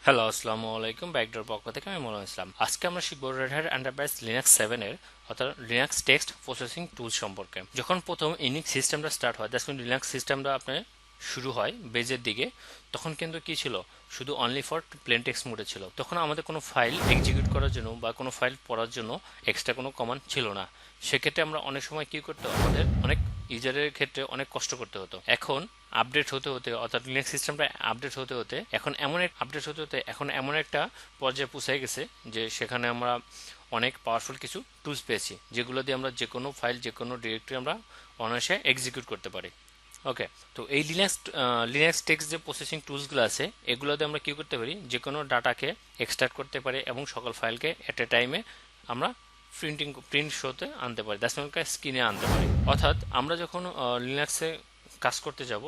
Hello, আসসালামু আলাইকুম। Backdoor পক্ষ থেকে আমি মনে ইসলাম। আজকে আমরা শিখবো রেড হ্যাট এন্টারপ্রাইজ লিনাক্স 7 এর অর্থাৎ লিনাক্স টেক্সট প্রসেসিং টুলস সম্পর্কে। যখন প্রথম ইউনিক্স সিস্টেমটা স্টার্ট হয়, যখন লিনাক্স সিস্টেমটা আপনার শুরু হয় বেজের দিকে, তখন কিন্তু কি ছিল, শুধু অনলি ফর প্লেন টেক্সট মোডে ছিল। তখন আমাদের কোনো ফাইল এক্সিকিউট করার জন্য বা কোনো ফাইল পড়ার জন্য এক্সট্রা কোনো কমান্ড ছিল না। সেক্ষেত্রে আমরা অনেক সময় কি করতে, আমাদের অনেক ইউজারের ক্ষেত্রে অনেক কষ্ট করতে হতো। এখন আপডেট হতে হতে অর্থাৎ লিনাক্স সিস্টেমটা আপডেট হতে হতে এখন এমন একটা পর্যায়ে পৌঁছে গেছে যে সেখানে আমরা অনেক পাওয়ারফুল কিছু টুলস পেয়েছি, যেগুলো দিয়ে আমরা যে কোনো ফাইল, যে কোনো ডিরেক্টরি আমরা অনায়াসে এক্সিকিউট করতে পারি। ওকে, তো এই লিনাক্স টেক্সট যে প্রসেসিং টুলসগুলো আছে, এগুলো দিয়ে আমরা কি করতে পারি, যে কোনো ডাটাকে এক্সট্রাক্ট করতে পারি এবং সকল ফাইলকে এট এ টাইমে আমরা প্রিন্ট শোতে আনতে পারি, দ্যাটস স্ক্রিনে আনতে পারি। অর্থাৎ আমরা যখন লিনাক্সে কাজ করতে যাব,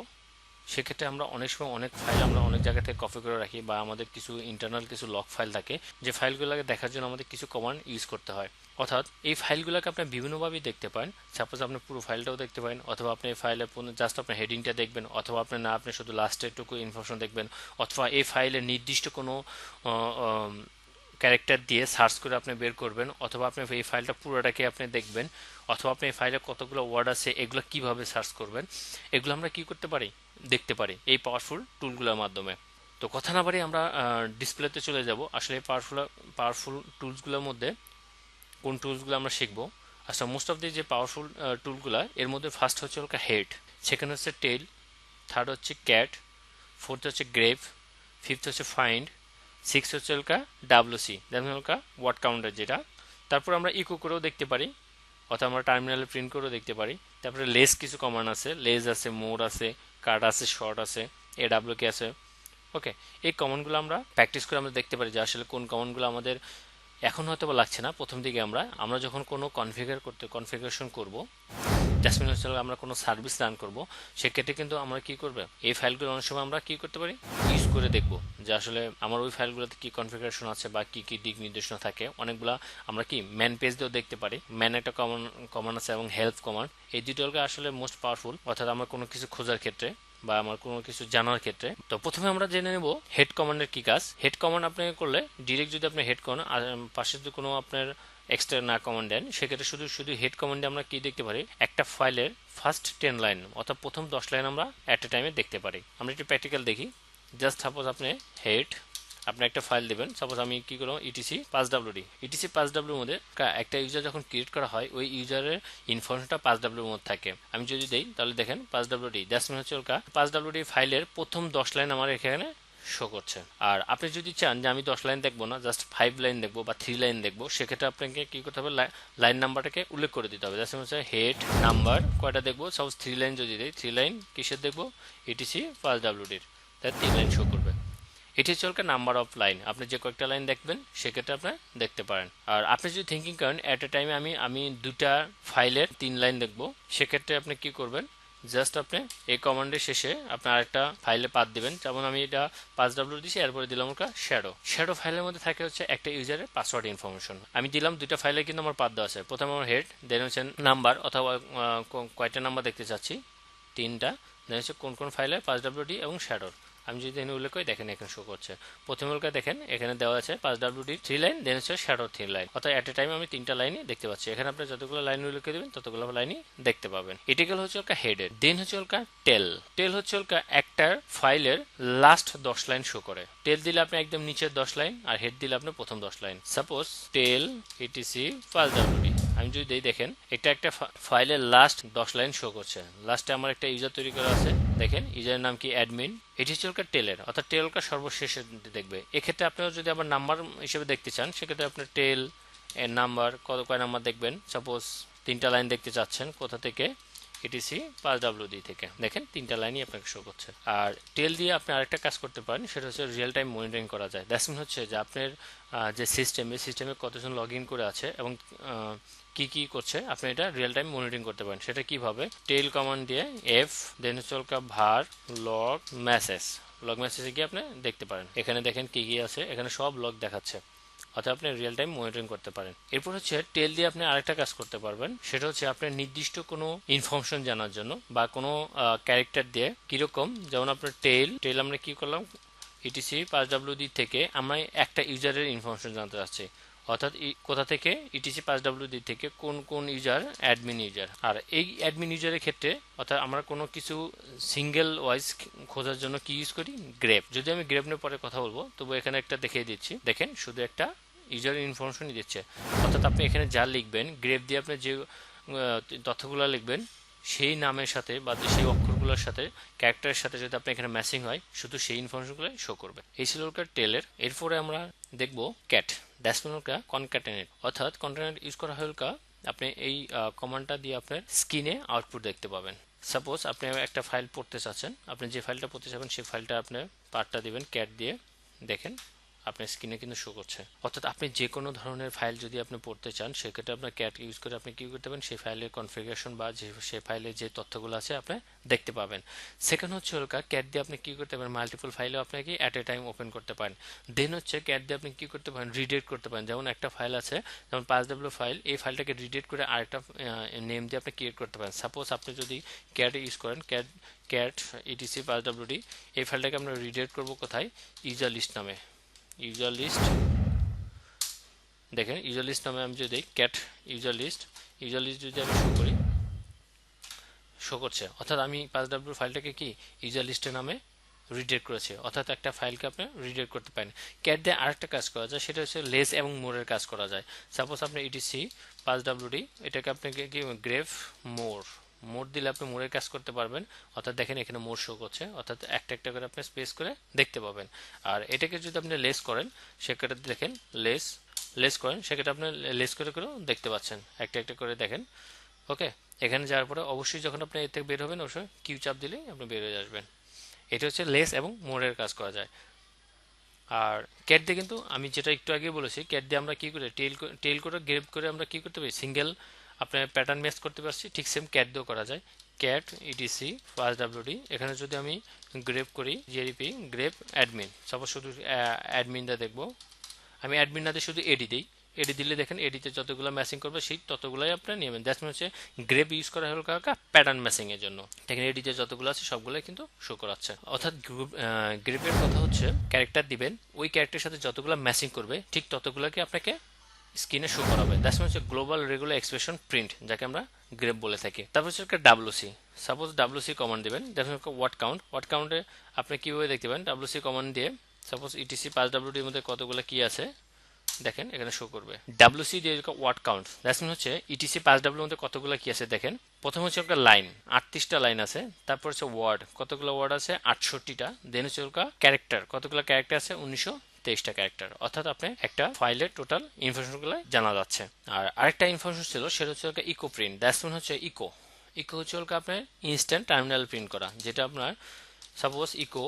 সেক্ষেত্রে আমরা অনেক সময় অনেক ফাইল আমরা অনেক জায়গা থেকে কপি করে রাখি, বা আমাদের কিছু ইন্টারনাল কিছু লগ ফাইল থাকে, যে ফাইলগুলোকে দেখার জন্য আমাদের কিছু কমান্ড ইউজ করতে হয়। অর্থাৎ এই ফাইলগুলোকে আপনি বিভিন্নভাবেই দেখতে পারেন। সাপোজ আপনি পুরো ফাইলটাও দেখতে পারেন, অথবা আপনি এই ফাইলের জাস্ট আপনার হেডিংটা দেখবেন, অথবা আপনি শুধু লাস্টের টুকু ইনফরমেশন দেখবেন, অথবা এই ফাইলের নির্দিষ্ট কোনো ক্যারেক্টার দিয়ে সার্চ করে আপনি বের করবেন, অথবা আপনি এই ফাইলটা পুরোটাকে আপনি দেখবেন, অথবা আপনি এই ফাইলে কতগুলো ওয়ার্ড আছে এগুলো কিভাবে সার্চ করবেন, এগুলো আমরা কি করতে পারি, দেখতে পারি এই পাওয়ারফুল টুলগুলোর মাধ্যমে। তো কথা না বাড়ি আমরা ডিসপ্লেতে চলে যাব। আসলে পাওয়ারফুল টুলসগুলোর মধ্যে কোন টুলসগুলো আমরা শিখবো। আচ্ছা, মোস্ট অফ দি যে পাওয়ারফুল টুলগুলো, এর মধ্যে ফার্স্ট হচ্ছে হেড, সেকেন্ড হচ্ছে টেল, থার্ড হচ্ছে ক্যাট, ফোর্থ হচ্ছে গ্রেপ, ফিফথ হচ্ছে ফাইন্ড, সিক্স হচ্ছে ডাব্লিউসি, দেখুন ওয়ার্ড কাউন্টার যেটা। তারপর আমরা ইকো করেও দেখতে পারি, অথবা আমরা টার্মিনালে প্রিন্ট করেও দেখতে পারি। তারপরে লেস কিছু কমান্ড আছে, লেস আছে, মোর আছে, কাট আছে, শর্ট আছে, AWK আছে। ওকে, এই কমান্ডগুলো আমরা প্র্যাকটিস করে আমরা দেখতে পারি যে আসলে কোন কমান্ডগুলো আমাদের এখন হয়তো বা লাগছে না। প্রথম দিকে আমরা যখন কোনো কনফিগারেশন করব, জাসমিন হচ্ছে আমরা কোনো সার্ভিস রান করব, সেক্ষেত্রে কিন্তু আমরা কি করবে, এই ফাইলগুলো অনেক সময় আমরা কি করতে পারি, ইউজ করে দেখব যে আসলে আমার ওই ফাইলগুলোতে কি কনফিগারেশন আছে বা কি কি দিক নির্দেশনা থাকে। অনেকগুলা আমরা কি ম্যান পেজ দিয়েও দেখতে পারি। ম্যান একটা কমান্ড আছে, এবং হেল্প কমান্ড, এই দুটোকে আসলে মোস্ট পাওয়ারফুল, অর্থাৎ আমরা কোনো কিছু খোঁজার ক্ষেত্রে বা আমার কোনো কিছু জানার ক্ষেত্রে। তো প্রথমে আমরা জেনে নেব হেড কমান্ডের কি কাজ। হেড কমান্ড আপনাকে করলে ডিরেক্ট যদি আপনি হেড করেন আর পাশে যদি কোনো আপনার এক্সট্রা না কমান্ড দেন, সেক্ষেত্রে শুধু শুধু হেড কমান্ডে আমরা কি দেখতে পারি, একটা ফাইলের ফার্স্ট 10 লাইন অর্থাৎ প্রথম 10 লাইন আমরা অ্যাট এ টাইমে দেখতে পারি। আমরা একটু প্র্যাকটিক্যাল দেখি। জাস্ট সাপোজ আপনি হেড, আপনি একটা ফাইল দেবেন, সাপোজ আমি কি করব, ইটিসি 5wd, ইটিসি 5w এর মধ্যে একটা ইউজার যখন ক্রিয়েট করা হয়, ওই ইউজারের ইনফরমেশনটা 5w এর মধ্যে থাকে। আমি যদি দেই তাহলে দেখেন 5wd, দ্যাটস মিন হচ্ছে 5wd ফাইলের প্রথম 10 লাইন আমার এখানে শো করছে। আর আপনি যদি চান যে আমি 10 লাইন দেখবো না, জাস্ট 5 লাইন দেখবো বা 3 লাইন দেখবো, সেক্ষেত্রে আপনাকে কি করতে হবে, লাইন নাম্বারটাকে উল্লেখ করে দিতে হবে। জাস্ট হচ্ছে হেড নাম্বার কয়টা দেখবো, সাপোজ 3 লাইন যদি দেই, 3 লাইন কিসের দেখবো, ইটিসি 5wd এর, তাই 3 লাইন শো করবে। এটি হচ্ছে নাম্বার অফ লাইন, আপনি যে কয়েকটা লাইন দেখবেন সেক্ষেত্রে আপনি দেখতে পারেন। আর আপনি যদি থিঙ্কিং করেন অ্যাট এ টাইমে আমি দুটা ফাইলের 3 লাইন দেখবো, সেক্ষেত্রে আপনি কি করবেন, জাস্ট আপনি এই কমান্ডের শেষে আপনি আরেকটা ফাইলে পাথ দিবেন। যেমন আমি এটা 5w দিছি, এরপরে দিলাম শ্যাডো ফাইলের মধ্যে থাকে হচ্ছে একটা ইউজারের পাসওয়ার্ড ইনফরমেশন। আমি দিলাম দুইটা ফাইলে, কিন্তু আমার পাথ দেওয়া আছে। প্রথমে আমার হেড, দেন হচ্ছে নাম্বার, অথবা কয়টা নাম্বার দেখতে চাচ্ছি, 3টা, দেন হচ্ছে কোন কোন ফাইলে 5wd এবং শ্যাডোর। আমি যদি এখানে উল্লেখ করি, দেখেন এখানে শো করছে। প্রথমে দেখেন এখানে দেওয়া আছে 5wd 3 লাইন, দেন হচ্ছে শ্যাডো 3 লাইন, অর্থাৎ এট এ টাইম আমি 3টা লাইনই দেখতে পাচ্ছি। এখানে আপনি যতগুলো লাইন উল্লেখ দেবেন ততগুলো লাইনই দেখতে পাবেন। এটিক্যাল হচ্ছে হেডের। দেন হচ্ছে টেল হচ্ছে একটা ফাইলের লাস্ট 10 লাইন শো করে। টেল দিলে আপনি একদম নিচের 10 লাইন, আর হেড দিলে আপনি প্রথম 10 লাইন। সাপোজ টেল ইটিসি 5wd, আমি যদি দেখেন এটা একটা ফাইলের লাস্ট 10 লাইন শো করছে। লাস্টে আমার একটা ইউজার তৈরি করা আছে, দেখেন ইউজারের নাম কি, অ্যাডমিন। এটি হচ্ছে টেলের, অর্থাৎ টেলটা সর্বশেষে দেখবে। এক্ষেত্রে আপনারা যদি আবার নাম্বার হিসেবে দেখতে চান, সেক্ষেত্রে আপনার টেল এর নাম্বার কয় নাম্বার দেখবেন। সাপোজ 3টা লাইন দেখতে চাচ্ছেন, কোথা থেকে, ইটিসি 5wd থেকে, দেখেন 3টা লাইনই আপনাকে শো করছে। আর টেল দিয়ে আপনি আরেকটা কাজ করতে পারেন, সেটা হচ্ছে রিয়েল টাইম মনিটরিং করা যায়। দ্যাটস মিন হচ্ছে যে আপনার যে সিস্টেমে কতজন লগ ইন করে আছে এবং কি কি করছে, আপনি এটা রিয়েল টাইম মনিটরিং করতে পারেন। সেটা কিভাবে, টেল কমান্ড দিয়ে এফ, দেন হচ্ছে ভার লগ মেসেজে গিয়ে আপনি দেখতে পারেন। এখানে দেখেন কি কি আছে, এখানে সব লগ দেখাচ্ছে, অর্থাৎ আপনি রিয়েল টাইম মনিটরিং করতে পারেন। এরপর হচ্ছে টেল দিয়ে আপনি আরেকটা কাজ করতে পারবেন, সেটা হচ্ছে আপনার নির্দিষ্ট কোনো ইনফরমেশন জানার জন্য বা কোনো ক্যারেক্টার দিয়ে কিরকম, যেমন আপনার টেল আমরা কি করলাম, ইটিসি পাসডব্লিউডি থেকে আমরা একটা ইউজারের ইনফরমেশন জানতে চাচ্ছি, অর্থাৎ কোথা থেকে ইটিসি পাসডব্লিউডি থেকে কোন কোন ইউজার অ্যাডমিন ইউজার। আর এই অ্যাডমিন ইউজারের ক্ষেত্রে অর্থাৎ আমরা কোনো কিছু সিঙ্গেল ওয়াইজ খোঁজার জন্য কি ইউজ করি, গ্রেপ। যদি আমি গ্রেপ নিয়ে পরে কথা বলবো, তবু এখানে একটা দেখিয়ে দিচ্ছি, দেখেন শুধু একটা ইউজার ইনফরমেশনই দিচ্ছে। অর্থাৎ আপনি এখানে যা লিখবেন, গ্রেপ দিয়ে আপনি যে তথ্যগুলো লিখবেন সেই নামের সাথে বা সেই অক্ষরগুলোর সাথে ক্যারেক্টারের সাথে যদি আপনি এখানে ম্যাচিং হয়, শুধু সেই ইনফরমেশনগুলো শো করবে। এই ছিল টেলের। এরপরে আমরা দেখব ক্যাট, দ্যাটস মিন কনক্যাটেনেট। অর্থাৎ কনক্যাটেনেট ইউজ করা হয় আপনি এই কমান্ডটা দিয়ে আপনার স্ক্রিনে আউটপুট দেখতে পাবেন। সাপোজ আপনি একটা ফাইল পড়তে চাচ্ছেন, আপনি যে ফাইলটা পড়তে চাবেন সেই ফাইলটা আপনি পার্টটা দিবেন ক্যাট দিয়ে, দেখেন আপনার স্ক্রিনে কিন্তু শো করছে। অর্থাৎ আপনি যে কোনো ধরনের ফাইল যদি আপনি পড়তে চান, সেক্ষেত্রে আপনার ক্যাট ইউজ করে আপনি কি করতে পারেন, সেই ফাইলের কনফিগারেশন বা সেই ফাইলে যে তথ্যগুলো আছে আপনি দেখতে পাবেন। সেকেন্ড হচ্ছে ক্যাট দিয়ে আপনি কি করতে পারেন, মাল্টিপল ফাইলও আপনাকে অ্যাট এ টাইম ওপেন করতে পারেন। দেন হচ্ছে ক্যাট দিয়ে আপনি কি করতে পারেন, রিডাইরেক্ট করতে পারেন। যেমন একটা ফাইল আছে, যেমন 5W ফাইল, এই ফাইলটাকে রিডাইরেক্ট করে আরেকটা নেম দিয়ে আপনি ক্রিয়েট করতে পারেন। সাপোজ আপনি যদি ক্যাট ইউজ করেন, ক্যাট ইটিসি 5WD, এই ফাইলটাকে আমরা রিডাইরেক্ট করবো কোথায়, ইউজার লিস্ট নামে। ইউজার লিস্ট, দেখেন ইউজার লিস্ট নামে আমি যদি ক্যাট ইউজার লিস্ট যদি আমি শো করি, শো করছে। অর্থাৎ আমি 5W ফাইলটাকে কি ইউজার লিস্টের নামে রিডাইরেক্ট করেছে। অর্থাৎ একটা ফাইলকে আপনি রিডাইরেক্ট করতে পারেন। ক্যাট দিয়ে আরেকটা কাজ করা যায়, সেটা হচ্ছে লেস এবং মোরের কাজ করা যায়। সাপোজ আপনি ইটিসি 5WD, এটাকে আপনাকে কি গ্রেপ মোর দিলে আপনি মোরের কাজ করতে পারবেন। অর্থাৎ দেখেন এখানে মোর শো করছে, অর্থাৎ একটা একটা করে আপনি স্পেস করে দেখতে পাবেন। আর এটাকে যদি আপনি লেস করেন, সেক্ষেত্রে দেখেন লেস করেন, সেক্ষেত্রে আপনি লেস করে করেও দেখতে পাচ্ছেন, একটা একটা করে দেখেন। ওকে, এখানে যাওয়ার পরে অবশ্যই যখন আপনি এর থেকে বের হবেন, অবশ্যই কিউ চাপ দিলেই আপনি বের হয়ে আসবেন। এটা হচ্ছে লেস এবং মোরের কাজ করা যায়। আর ক্যাট দিয়ে কিন্তু আমি যেটা একটু আগে বলেছি, ক্যাট দিয়ে আমরা কি করে টেল করে গ্রেপ করে আমরা কি করতে পারি, সিঙ্গেল আপনার প্যাটার্ন ম্যাচ করতে পারছি। ঠিক সেম ক্যাট দিয়েও করা যায়। ক্যাট ইটিসি 5WD, এখানে যদি আমি গ্রেপ করি, জিআরপি গ্রেপ অ্যাডমিন, সাপোজ শুধু অ্যাডমিনটা দেখবো, আমি অ্যাডমিন না দিয়ে শুধু এডি দিই, এডি দিলে দেখেন এডিতে যতগুলো ম্যাচিং করবে সেই ততগুলোই আপনার নেবেন। দ্যাটস মিন হচ্ছে গ্রেপ ইউজ করা হলো প্যাটার্ন ম্যাচিং এর জন্য। দেখেন এডিতে যতগুলো আছে সবগুলোই কিন্তু শো করাচ্ছে। অর্থাৎ গ্রেপের কথা হচ্ছে ক্যারেক্টার দিবেন, ওই ক্যারেক্টারের সাথে যতগুলো ম্যাচিং করবে ঠিক ততগুলোকে আপনাকে স্ক্রিনে শো করাবে। দ্যাটস মিন হচ্ছে গ্লোবাল রেগুলার এক্সপ্রেশন প্রিন্ট, যাকে আমরা গ্রেপ বলে থাকি। তারপর হচ্ছে ডাব্লিউসি, সাপোজ ডাব্লিউসি কমান্ড দিবেন, দ্যাটস মিন ওয়ার্ড কাউন্টে আপনি কিভাবে দেখতে পাবেন, ডাব্লিউসি কমান্ড দিয়ে সাপোজ ইটিসি 5WD এর মধ্যে কতগুলো কি আছে দেখেন এখানে শো করবে। ডাব্লিউসি দিয়ে ওয়ার্ড কাউন্ট, দ্যাটস মিন হচ্ছে ইটিসি 5W মধ্যে কতগুলো কি আছে দেখেন। প্রথম হচ্ছে লাইন, 38টা লাইন আছে। তারপর হচ্ছে ওয়ার্ড, কতগুলো ওয়ার্ড আছে, 68টা। দেন হচ্ছে ক্যারেক্টার, কতগুলো ক্যারেক্টার আছে, 1923টা ক্যারেক্টার। অর্থাৎ আপনি একটা ফাইলের টোটাল ইনফরমেশনগুলো জানা যাচ্ছে। আর আরেকটা ইনফরমেশন ছিল, সেটা হচ্ছে ইকো প্রিন্ট। দ্যাটস মিন হচ্ছে ইকো হচ্ছে আপনার ইনস্ট্যান্ট টার্মিনাল প্রিন্ট করা, যেটা আপনার সাপোজ ইকো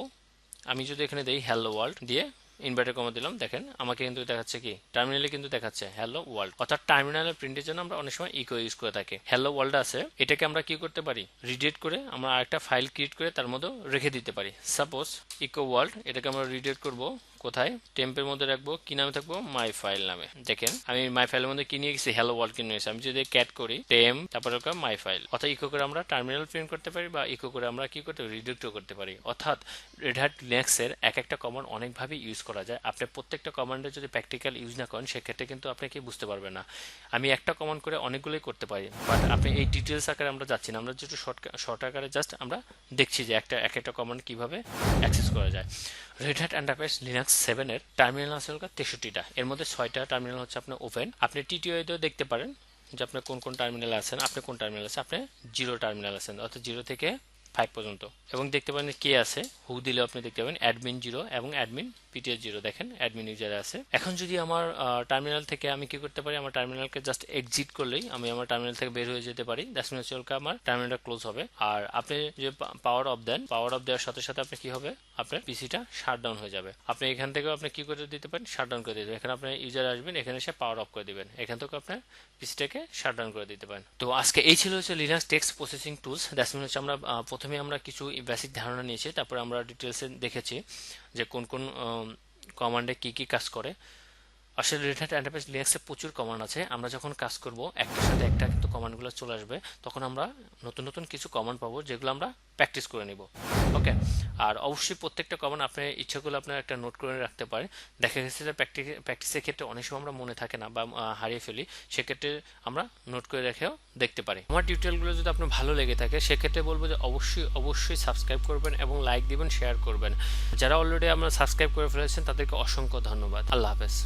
আমি যদি এখানে দেই হ্যালো ওয়ার্ল্ড দিয়ে ইনভার্টার কমা দিলাম, দেখেন আমাকে কিন্তু দেখাচ্ছে কি, টার্মিনালে কিন্তু দেখাচ্ছে হ্যালো ওয়ার্ল্ড। অর্থাৎ টার্মিনালের প্রিন্টের জন্য আমরা অনেক সময় ইকো ইউজ করে থাকি। হ্যালো ওয়ার্ল্ড আছে, এটাকে আমরা কি করতে পারি, রিডাইরেক্ট করে আমরা আরেকটা ফাইল ক্রিয়েট করে তার মধ্যে রেখে দিতে পারি। সাপোজ ইকো ওয়ার্ল্ড, এটাকে আমরা রিডাইরেক্ট করব কোথায়, টেম্পের মধ্যে রাখবো, কি নামে থাকবো, মাই ফাইল নামে। দেখেন আমি মাই ফাইলের মধ্যে কি নিয়ে গেছি, হ্যালো ওয়ার্ল্ড কি নিয়ে গেছি। আমি যদি ক্যাট করি টেম, তারপরে মাই ফাইল, অর্থাৎ ইকো করে আমরা টার্মিনাল প্রিন্ট করতে পারি, বা ইকো করে আমরা কি করতে পারি, রিডাইরেক্টও করতে পারি। অর্থাৎ রেড হ্যাট লিনাক্সের এক একটা কমান্ড অনেকভাবে ইউজ করা যায়। আপনি প্রত্যেকটা কমান্ডে যদি প্র্যাকটিক্যাল ইউজ না করেন, সেক্ষেত্রে কিন্তু আপনি কি বুঝতে পারবেন না। আমি একটা কমান্ড করে অনেকগুলোই করতে পারি, বাট আপনি এই ডিটেলস আকারে আমরা যাচ্ছি না, আমরা যেটা শর্ট আকারে জাস্ট আমরা দেখছি যে এক একটা কমান্ড কিভাবে অ্যাক্সেস করা যায়। রেড হ্যাট এন্টারপ্রাইজ লিনাক্স 7 এর টার্মিনাল আছে 63টা, এর মধ্যে 6টা টার্মিনাল হচ্ছে আপনার ওপেন। আপনি টিটিওতেও দেখতে পারেন যে আপনি কোন কোন টার্মিনাল আছেন, আপনি কোন টার্মিনাল আছে, আপনি 0 টার্মিনাল আছেন, অর্থাৎ 0 থেকে 5 পর্যন্ত। এবং দেখতে পারেন কে আছে, হু দিলে আপনি দেখতে পাবেন অ্যাডমিন 0 এবং অ্যাডমিন পিটিএস 0, দেখেন অ্যাডমিন ইউজার আছে। এখন যদি আমার টার্মিনাল থেকে আমি কি করতে পারি, আমার টার্মিনালকে জাস্ট এক্সিট করলেই আমি আমার টার্মিনাল থেকে বের হয়ে যেতে পারি। দ্যাটস মিন আমার টার্মিনালটা ক্লোজ হবে। আর আপনি যে power of then, power of দেওয়ার সাথে সাথে আপনি কি হবে, আপনার পিসিটা শাটডাউন হয়ে যাবে। আপনি এখান থেকেও আপনি কি করে দিতে পারেন, শাটডাউন করে দিতে পারেন। এখানে আপনি ইউজার আসবেন, এখানে এসে পাওয়ার অফ করে দিবেন, এখান থেকে আপনার পিসিটাকে শাটডাউন করে দিতে পারেন। তো আজকে এই ছিল হচ্ছে Linux text processing tools. That's mean হচ্ছে আমরা প্রথমে আমরা কিছু বেসিক ধারণা নিয়েছি, তারপরে আমরা ডিটেলসে দেখেছি যে কোন কোন কমান্ডে কি কি কাজ করে। আসলে রেড হ্যাট এন্টারপ্রাইজ লিনাক্সে প্রচুর কমান্ড আছে, আমরা যখন কাজ করব একটার সাথে একটা কিন্তু কমান্ডগুলো চলে আসবে, তখন আমরা নতুন নতুন কিছু কমান্ড পাবো যেগুলো আমরা প্র্যাকটিস করে নিব। ওকে, আর অবশ্যই প্রত্যেকটা কমান্ড আপনার ইচ্ছাগুলো আপনার একটা নোট করে রাখতে পারেন। দেখা গেছে যে প্র্যাকটিসের ক্ষেত্রে অনেক সময় আমরা মনে থাকে না বা হারিয়ে ফেলি, সেক্ষেত্রে আমরা নোট করে রেখেও দেখতে পারি। আমার টিউটোরিয়ালগুলো যদি আপনার ভালো লেগে থাকে সেক্ষেত্রে বলবো যে অবশ্যই সাবস্ক্রাইব করবেন এবং লাইক দিবেন, শেয়ার করবেন। যারা অলরেডি আমরা সাবস্ক্রাইব করে ফেলেছেন তাদেরকে অসংখ্য ধন্যবাদ। আল্লাহ হাফেজ।